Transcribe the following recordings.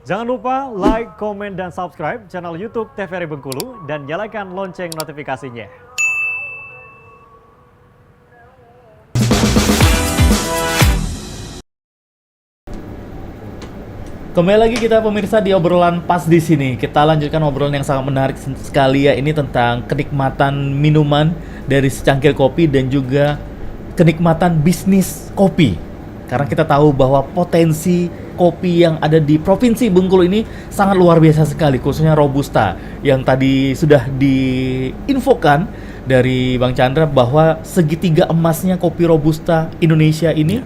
Jangan lupa like, komen, dan subscribe channel YouTube TVRI Bengkulu dan nyalakan lonceng notifikasinya. Kembali lagi kita pemirsa di obrolan pas di sini. Kita lanjutkan obrolan yang sangat menarik sekali ya, ini tentang kenikmatan minuman dari secangkir kopi dan juga kenikmatan bisnis kopi. Karena kita tahu bahwa potensi kopi yang ada di Provinsi Bengkulu ini sangat luar biasa sekali, khususnya Robusta yang tadi sudah diinfokan dari Bang Chandra bahwa segitiga emasnya kopi Robusta Indonesia ini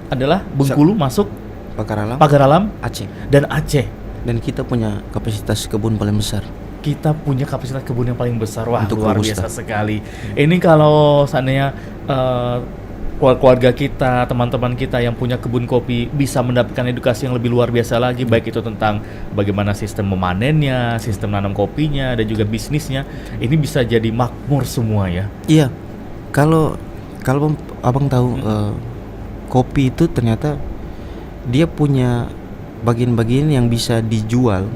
adalah Bengkulu masuk Pagar Alam, Aceh. dan Aceh. Dan kita punya kapasitas kebun paling besar. Kita punya kapasitas kebun yang paling besar. Wah, untuk luar Robusta. biasa sekali. Ini kalau seandainya keluarga kita, teman-teman kita yang punya kebun kopi bisa mendapatkan edukasi yang lebih luar biasa lagi, baik itu tentang bagaimana sistem memanennya, sistem nanam kopinya, dan juga bisnisnya, ini bisa jadi makmur semua ya. Iya. Kalau abang tahu kopi itu ternyata dia punya bagian-bagian yang bisa dijual.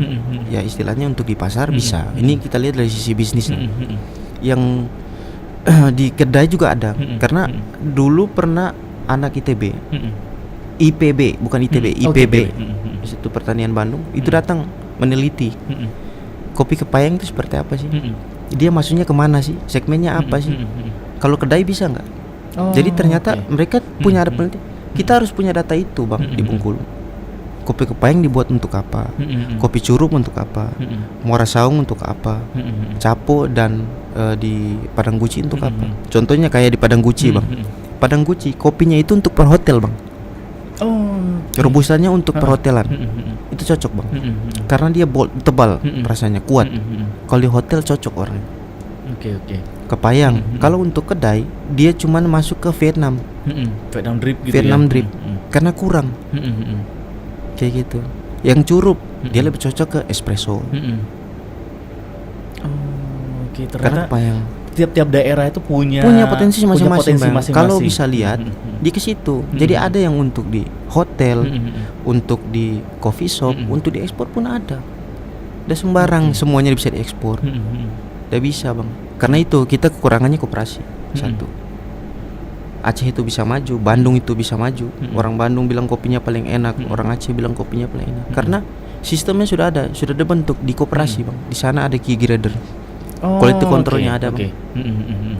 Ya istilahnya untuk di pasar bisa. Ini kita lihat dari sisi bisnisnya. Yang di kedai juga ada. Karena dulu pernah anak ITB, IPB bukan ITB, IPB, Institut Pertanian Bandung, itu datang meneliti kopi Kepayang itu seperti apa sih? Dia maksudnya kemana sih? Segmennya apa sih? Kalau kedai bisa nggak? Jadi ternyata mereka punya ada penelitian. Kita harus punya data itu bang di Bengkulu. Kopi Kepayang dibuat untuk apa? Kopi Curug untuk apa? Muara Saung untuk apa? Capo dan di Padang Guci untuk apa? Contohnya kayak di Padang Guci bang. Padang Guci kopinya itu untuk perhotel bang. Robustanya untuk perhotelan. Itu cocok bang. Karena dia tebal rasanya, kuat. Kalau di hotel cocok orang. Oke. Kepayang. Kalau untuk kedai dia cuman masuk ke Vietnam. Vietnam drip gitu Vietnam ya. drip. Karena kurang. Kayak gitu. Yang Curug dia lebih cocok ke espresso. Oke, Karena ternyata Kepayang tiap-tiap daerah itu punya potensi masing-masing. Bang. Kalau bisa lihat di ke situ. Jadi ada yang untuk di hotel, untuk di coffee shop, untuk diekspor pun ada. Udah sembarang semuanya bisa diekspor. Udah bisa bang. Karena itu kita kekurangannya koperasi. Satu, Aceh itu bisa maju, Bandung itu bisa maju. Orang Bandung bilang kopinya paling enak, orang Aceh bilang kopinya paling enak. Karena sistemnya sudah ada, sudah dibentuk di koperasi bang. Di sana ada key grader, quality controlnya ada bang.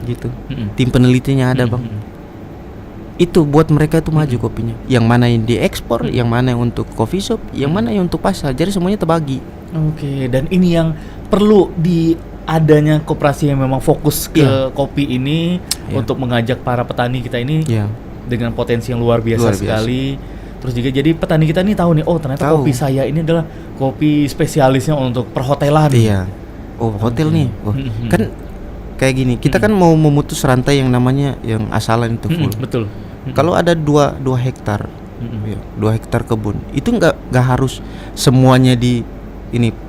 Gitu. Tim penelitinya ada bang. Itu buat mereka itu maju kopinya. Yang mana yang diekspor, yang mana yang untuk coffee shop, yang mana yang untuk pasar. Jadi semuanya terbagi. Oke, dan ini yang perlu di adanya koperasi yang memang fokus ke kopi ini untuk mengajak para petani kita ini dengan potensi yang luar biasa sekali. Terus juga jadi petani kita nih tahu nih, oh ternyata kopi saya ini adalah kopi spesialisnya untuk perhotelan. Iya. Oh hotel nih. Oh. Kan kayak gini, kita kan mau memutus rantai yang namanya yang asalan itu full. Betul. Kalau ada 2 hektar, 2 hektar kebun, itu nggak harus semuanya di ini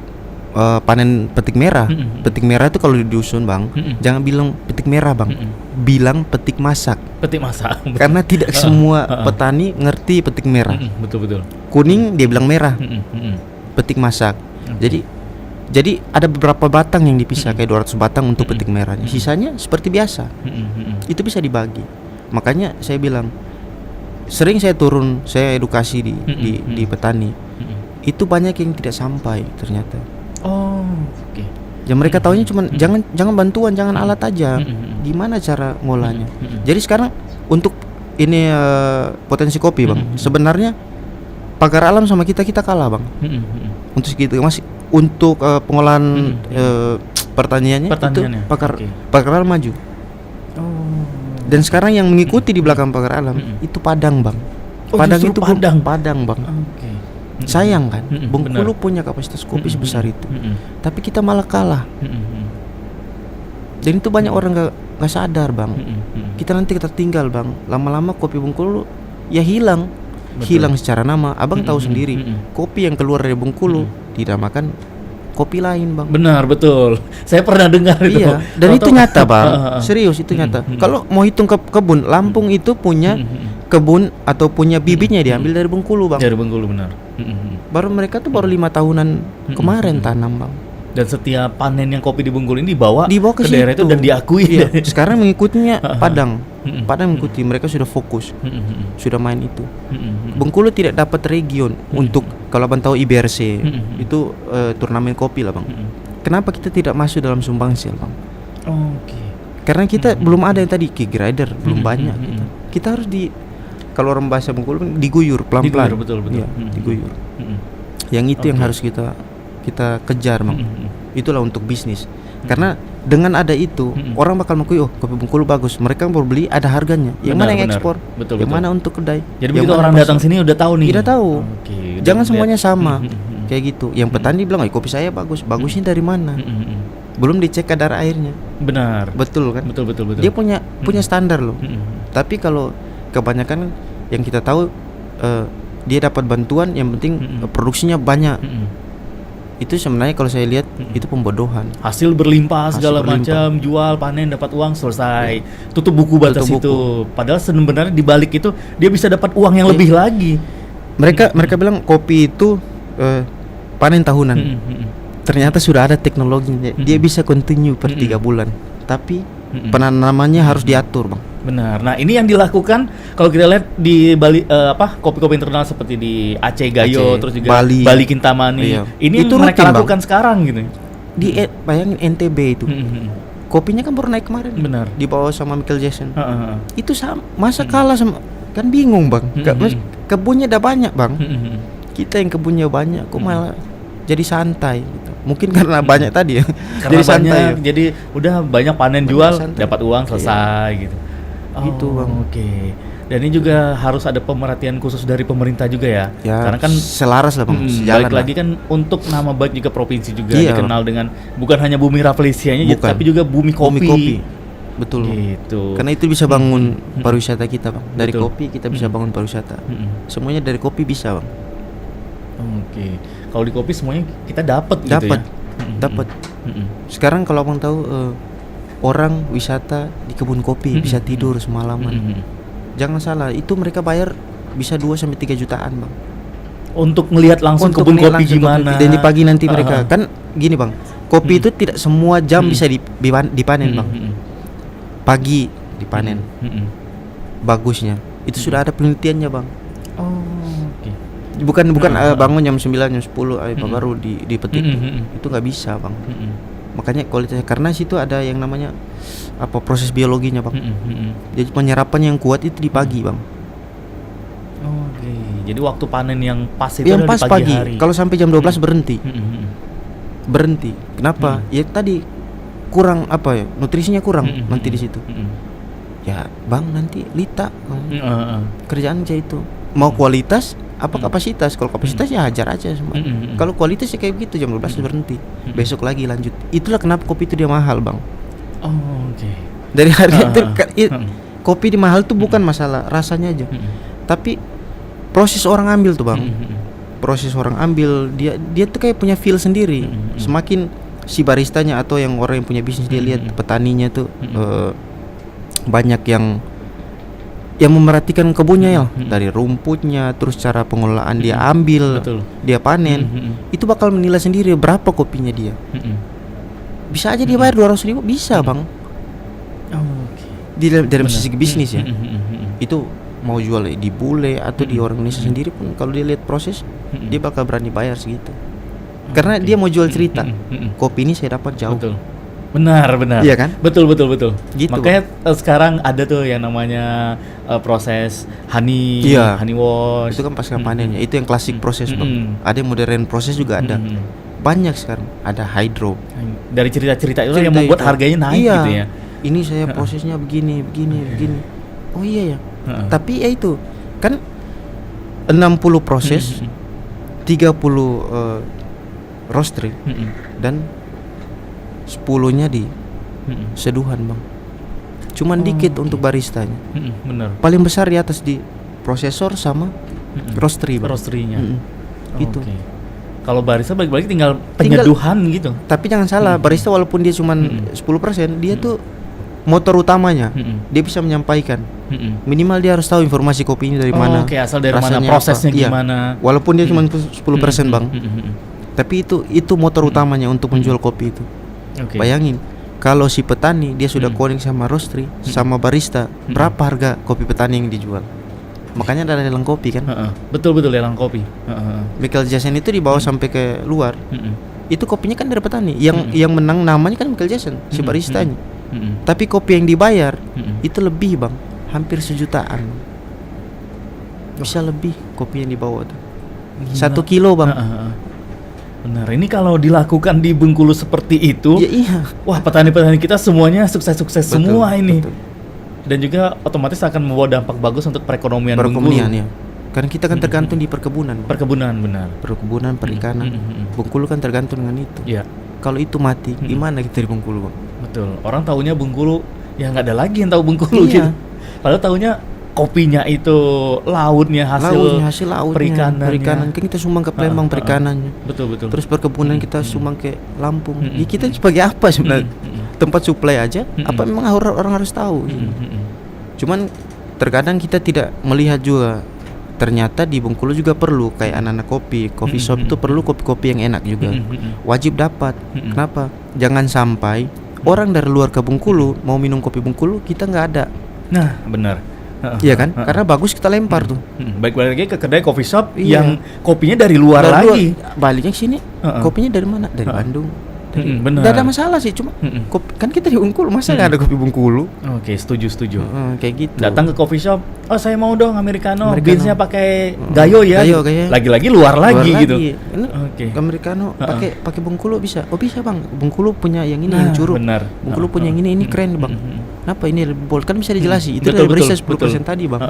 panen petik merah. Petik merah itu kalau di dusun bang, jangan bilang petik merah bang, bilang petik masak. Petik masak. Karena tidak semua petani ngerti petik merah. Betul. Kuning dia bilang merah. Petik masak. Jadi ada beberapa batang yang dipisah kayak 200 batang untuk petik merahnya. Sisanya seperti biasa. Itu bisa dibagi. Makanya saya bilang sering saya turun, saya edukasi di petani. Itu banyak yang tidak sampai ternyata. Oke. Ya mereka taunya cuma jangan bantuan, jangan alat aja. Gimana cara ngolahnya? Jadi sekarang untuk ini potensi kopi bang, sebenarnya Pagar Alam sama kita kalah bang. Untuk segitu masih untuk pengolahan pertaniannya itu Pagar Alam maju. Dan sekarang yang mengikuti di belakang Pagar Alam itu Padang bang. Padang itu Padang bang. Sayang kan, Bengkulu punya kapasitas kopi sebesar itu, tapi kita malah kalah. Dan itu banyak orang nggak sadar bang. Kita nanti tinggal bang. Lama-lama kopi Bengkulu ya hilang secara nama. Abang tahu sendiri, kopi yang keluar dari Bengkulu dinamakan kopi lain bang. Benar, betul. Saya pernah dengar itu. Iya, dan itu nyata bang. Serius itu nyata. Kalau mau hitung kebun, Lampung itu punya kebun atau punya bibitnya diambil dari Bengkulu bang. Dari Bengkulu benar. Baru mereka tuh baru 5 tahunan kemarin tanam, Bang. Dan setiap panen yang kopi di Bengkulu ini dibawa ke daerah itu situ. dan diakui. Iya. Sekarang mengikutinya Padang. Padang mengikuti, mereka sudah fokus. Sudah main itu. Bengkulu tidak dapat region untuk, kalau Abang tahu IBRC itu turnamen kopi lah, Bang. Kenapa kita tidak masuk dalam sumbangsil, Bang? Oke. Karena kita belum ada yang tadi key grader, belum banyak kita. Kita harus kalau orang bahasa Bengkulu diguyur pelan-pelan. Diguyur, betul. Ya, diguyur. Yang itu yang harus kita kejar, Bang. Itulah untuk bisnis. Karena dengan ada itu, orang bakal mengakui, oh kopi Bengkulu bagus. Mereka mau beli, ada harganya. Yang mana yang ekspor? Betul, yang mana untuk kedai? Jadi yang begitu orang datang sini udah tahu nih. Udah tahu. Oke, Jangan udah semuanya lihat. sama. Kayak gitu. Yang petani bilang, oh kopi saya bagus. Bagusnya dari mana? Belum dicek kadar airnya. Benar. Betul kan? Betul. Dia punya standar loh. Tapi kalau kebanyakan yang kita tahu, dia dapat bantuan, yang penting produksinya banyak. Itu sebenarnya kalau saya lihat itu pembodohan. Hasil berlimpah segala berlimpah. macam, jual, panen, dapat uang, selesai. Tutup buku batas Tutup itu. Padahal sebenarnya di balik itu dia bisa dapat uang yang lebih lagi. Mereka bilang kopi itu panen tahunan. Ternyata sudah ada teknologinya. Dia bisa continue per 3 bulan. Tapi penanamannya harus diatur, Bang. Benar. Nah, ini yang dilakukan kalau kita lihat di Bali, kopi-kopi internal seperti di Aceh Gayo, Aceh, terus juga Bali. Kintamani. Iya. Ini Itu yang mereka rutin, Bang. lakukan sekarang gitu. Bayangin NTB itu. Kopinya kan baru naik kemarin. Benar. Dibawa sama Michael Jackson. Itu sama, masa kalah sama, kan bingung, Bang. Kebunnya udah banyak, Bang. Kita yang kebunnya banyak kok malah jadi santai gitu. Mungkin karena banyak tadi ya. Karena jadi santai. banyak, jadi udah banyak panen Banyak jual, santai. dapat uang, selesai gitu. Gitu, Bang. Oke. Dan ini juga harus ada pemerhatian khusus dari pemerintah juga ya. Ya, Karena kan selaras lah, Bang. Sejalan balik lah. lagi kan untuk nama baik juga provinsi juga Iya. dikenal dengan bukan hanya bumi Rafflesianya Bukan. tapi juga bumi kopi. Betul. Gitu. Karena itu bisa bangun pariwisata kita, Bang. Dari Betul. kopi kita bisa bangun pariwisata. Semuanya dari kopi bisa, Bang. Oke. Kalau di kopi semuanya kita dapat gitu Dapat. ya. Dapat. Sekarang kalau Abang tahu orang wisata di kebun kopi bisa tidur semalaman. Jangan salah, itu mereka bayar bisa 2 sampai 3 jutaan, Bang. Untuk melihat langsung Untuk kebun melihat kopi langsung gimana. Dan di pagi nanti mereka kan gini, Bang. Kopi itu tidak semua jam bisa dipanen, Bang. Pagi dipanen. Bagusnya. Itu sudah ada penelitiannya, Bang. Oh, oke. Bukan bangun jam 9 jam 10 baru dipetik. Itu nggak bisa, Bang. Makanya kualitasnya, karena situ ada yang namanya proses biologinya, Bang. Jadi penyerapan yang kuat itu di pagi, Bang. Oke. Jadi waktu panen yang pas itu Yang adalah pas di pagi. hari. Kalau sampai jam 12 berhenti. Berhenti. Kenapa? Ya tadi kurang nutrisinya kurang nanti di situ. Ya, Bang, nanti lita. Kerjaan aja itu. Mau kualitas kapasitas? Kalau kapasitas ya hajar aja semua. Kalau kualitas ya kayak begitu, jam 12 berhenti. Besok lagi lanjut. Itulah kenapa kopi itu dia mahal, Bang. Oh, oke. Dari harga kopi di mahal tuh bukan masalah rasanya aja. Tapi proses orang ambil tuh, Bang. Proses orang ambil, dia tuh kayak punya feel sendiri. Semakin si baristanya atau yang orang yang punya bisnis dia lihat petaninya tuh banyak yang memerhatikan kebunnya ya, dari rumputnya, terus cara pengelolaan dia ambil, Betul. dia panen, itu bakal menilai sendiri berapa kopinya dia. Bisa aja dia bayar 200.000, bisa, Bang. Oke. Dalam sisi bisnis ya. Itu mau jual di bule atau di orang Indonesia sendiri pun, kalau dia lihat proses, dia bakal berani bayar segitu. Karena dia mau jual cerita. Kopi ini saya dapat jauh. Betul. Benar. Iya kan? Betul. Gitu, Makanya sekarang ada tuh yang namanya proses honey wash. Itu kan pasca panennya. Itu yang klasik proses, Bang. Ada yang modern proses juga ada. Banyak sekarang. Ada hydro. Dari cerita-cerita itu yang membuat harganya naik gitu ya. Ini saya prosesnya begini. Oh iya ya. Tapi ya itu kan 60 proses, 30 roastery dan 10-nya di seduhan, Bang. Cuman dikit untuk baristanya. Benar. Paling besar di atas di prosesor sama roastery, Bang. Roastery-nya. Itu. Oke. Kalau barista balik-balik tinggal penyeduhan gitu. Tapi jangan salah, barista walaupun dia cuman 10%, dia tuh motor utamanya. Mm-mm. Dia bisa menyampaikan. Mm-mm. Minimal dia harus tahu informasi kopi ini dari mana. Oke, asal dari mana, rasanya prosesnya apa. Iya. gimana. Walaupun dia cuma 10% Bang. Tapi itu motor utamanya untuk menjual kopi itu. Oke. Bayangin, kalau si petani dia sudah connect sama roastery, sama barista, berapa harga kopi petani yang dijual? Makanya ada lelang kopi kan. Betul lelang kopi. Michael Jackson itu dibawa sampai ke luar. Itu kopinya kan dari petani. Yang menang namanya kan Michael Jackson, si baristanya. Tapi kopi yang dibayar itu lebih Bang, hampir 1 jutaan. Bisa lebih kopi yang dibawa tuh. 1 kilo Bang. Benar, ini kalau dilakukan di Bengkulu seperti itu, Ya, iya. wah petani-petani kita semuanya sukses-sukses semua ini. Betul. Dan juga otomatis akan membawa dampak bagus untuk perekonomian Bengkulu. Ya. Karena kita kan tergantung di perkebunan Bang. Perkebunan, benar. Perkebunan, perikanan. Bengkulu kan tergantung dengan itu. Iya, Kalau itu mati, gimana kita di Bengkulu Bang? betul. Orang taunya Bengkulu, ya nggak ada lagi yang tahu Bengkulu Iya. gitu. Padahal taunya kopinya itu lautnya hasil lautnya, perikanan kan kita sumbang ke Palembang perikanannya. Betul. Terus perkebunan kita sumbang ke Lampung. Ya kita sebagai apa sebenarnya? Tempat suplai aja. Apa memang orang harus tahu? Cuman terkadang kita tidak melihat juga. Ternyata di Bengkulu juga perlu kayak anak-anak coffee shop itu perlu kopi-kopi yang enak juga. Wajib dapat. Kenapa? Jangan sampai orang dari luar ke Bengkulu mau minum kopi Bengkulu kita nggak ada. Nah, benar. Iya kan? Karena bagus kita lempar tuh. Baik lagi ke kedai coffee shop Iya. yang kopinya dari luar lagi. Baliknya sini. Kopinya dari mana? Dari Bandung. Benar. Nggak ada masalah sih, cuma kopi, kan kita di Bengkulu masa nggak ada kopi Bengkulu? Oke, setuju. Kayak gitu. Datang ke coffee shop, oh saya mau dong americano. Americano. Beansnya pakai gayo ya. Gayo, gayo. Lagi-lagi luar lagi gitu. Ini Oke. Americano pakai Bengkulu bisa. Oh bisa Bang. Bengkulu punya yang ini yang curug. Benar. Bengkulu punya yang ini keren Bang. Kenapa ini lebih bold? Kan bisa dijelasin. Itu Betul, dari berisa betul. 10% tadi Bang.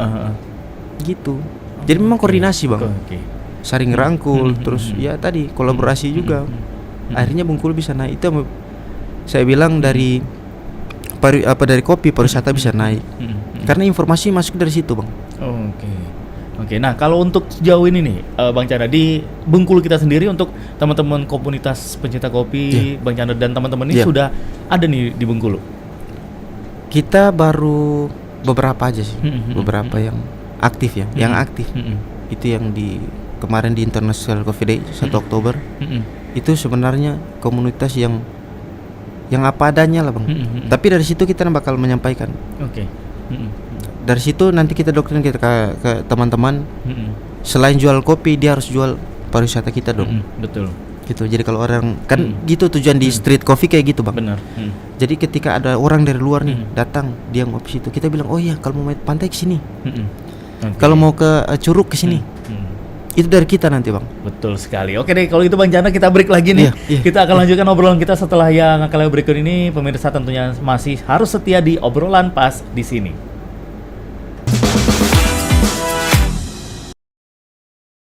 Gitu. Jadi memang koordinasi Bang. Oke. Saring rangkul, terus ya tadi kolaborasi juga. Akhirnya Bengkulu bisa naik. Itu saya bilang dari kopi pariwisata bisa naik. Karena informasi masuk dari situ Bang. Oke. Nah, kalau untuk sejauh ini nih, Bang Chandra di Bengkulu kita sendiri untuk teman-teman komunitas pencinta kopi, Bang Chandra dan teman-teman ini sudah ada nih di Bengkulu. Kita baru beberapa aja sih, beberapa yang aktif ya, yang aktif. Itu yang kemarin di International Coffee Day 1 Oktober. Itu sebenarnya komunitas yang apa adanya lah Bang. Tapi dari situ kita bakal menyampaikan. Oke. Dari situ nanti kita doktrin kita ke teman-teman. Selain jual kopi, dia harus jual pariwisata kita dong. Betul. Gitu. Jadi kalau orang kan gitu tujuan di street coffee kayak gitu Bang. Benar. Jadi ketika ada orang dari luar nih datang, dia ngopi situ, kita bilang, "Oh iya, kalau mau main pantai ke sini. Kalau mau ke curug ke sini." Itu dari kita nanti Bang. Betul sekali. Oke deh, kalau itu Bang Chandra kita break lagi nih. Iya. Kita akan lanjutkan obrolan kita setelah yang kali berikut ini. Pemirsa tentunya masih harus setia di obrolan pas di sini.